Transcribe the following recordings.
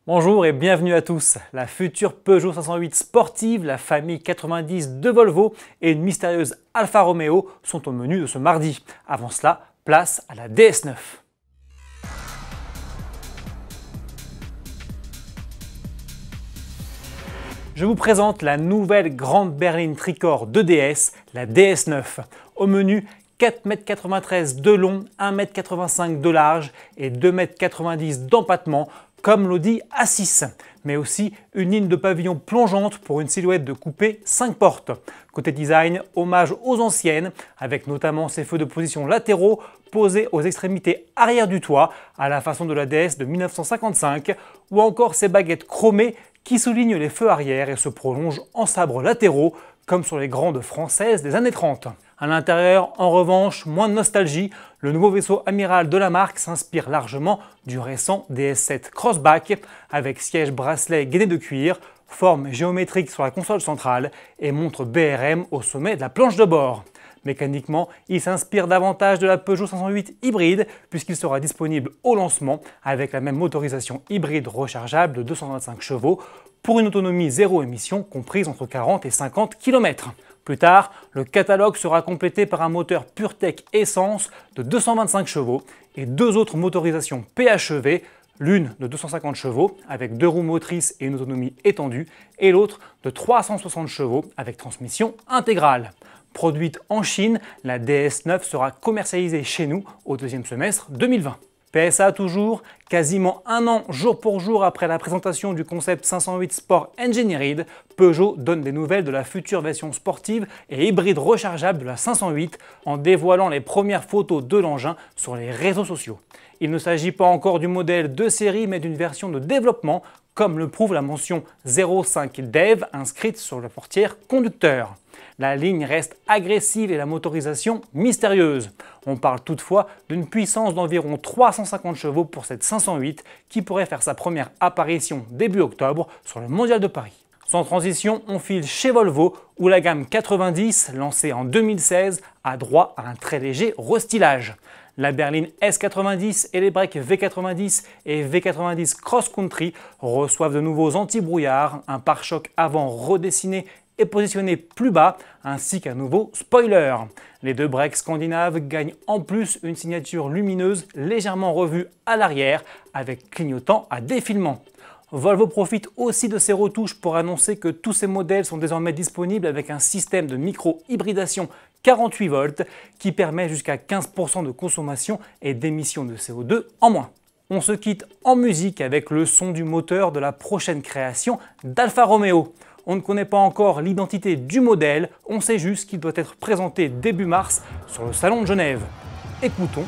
Bonjour et bienvenue à tous. La future Peugeot 508 sportive, la famille 90 de Volvo et une mystérieuse Alfa Romeo sont au menu de ce mardi. Avant cela, place à la DS9. Je vous présente la nouvelle grande berline tricorps de DS, la DS9. Au menu, 4,93 m de long, 1,85 m de large et 2,90 m d'empattement, comme l'Audi A6, mais aussi une ligne de pavillon plongeante pour une silhouette de coupé 5 portes. Côté design, hommage aux anciennes, avec notamment ses feux de position latéraux posés aux extrémités arrière du toit, à la façon de la DS de 1955, ou encore ses baguettes chromées qui soulignent les feux arrière et se prolongent en sabres latéraux, comme sur les grandes françaises des années 30. À l'intérieur, en revanche, moins de nostalgie, le nouveau vaisseau amiral de la marque s'inspire largement du récent DS7 Crossback, avec siège bracelet gainé de cuir, forme géométrique sur la console centrale et montre BRM au sommet de la planche de bord. Mécaniquement, il s'inspire davantage de la Peugeot 508 hybride puisqu'il sera disponible au lancement avec la même motorisation hybride rechargeable de 225 chevaux pour une autonomie zéro émission comprise entre 40 et 50 km. Plus tard, le catalogue sera complété par un moteur PureTech Essence de 225 chevaux et deux autres motorisations PHEV, l'une de 250 chevaux avec deux roues motrices et une autonomie étendue et l'autre de 360 chevaux avec transmission intégrale. Produite en Chine, la DS9 sera commercialisée chez nous au deuxième semestre 2020. PSA toujours, quasiment un an jour pour jour après la présentation du concept 508 Sport Engineered, Peugeot donne des nouvelles de la future version sportive et hybride rechargeable de la 508 en dévoilant les premières photos de l'engin sur les réseaux sociaux. Il ne s'agit pas encore du modèle de série mais d'une version de développement comme le prouve la mention 05 Dev inscrite sur la portière conducteur. La ligne reste agressive et la motorisation mystérieuse. On parle toutefois d'une puissance d'environ 350 chevaux pour cette 508 qui pourrait faire sa première apparition début octobre sur le Mondial de Paris. Sans transition, on file chez Volvo où la gamme 90, lancée en 2016, a droit à un très léger restylage. La berline S90 et les breaks V90 et V90 Cross Country reçoivent de nouveaux anti-brouillard, un pare-choc avant redessiné et positionné plus bas, ainsi qu'un nouveau spoiler. Les deux breaks scandinaves gagnent en plus une signature lumineuse légèrement revue à l'arrière avec clignotant à défilement. Volvo profite aussi de ces retouches pour annoncer que tous ces modèles sont désormais disponibles avec un système de micro-hybridation 48 volts qui permet jusqu'à 15% de consommation et d'émissions de CO2 en moins. On se quitte en musique avec le son du moteur de la prochaine création d'Alfa Romeo. On ne connaît pas encore l'identité du modèle, on sait juste qu'il doit être présenté début mars sur le Salon de Genève. Écoutons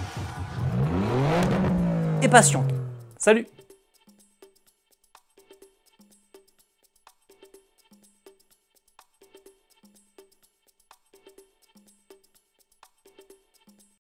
et patientons. Salut!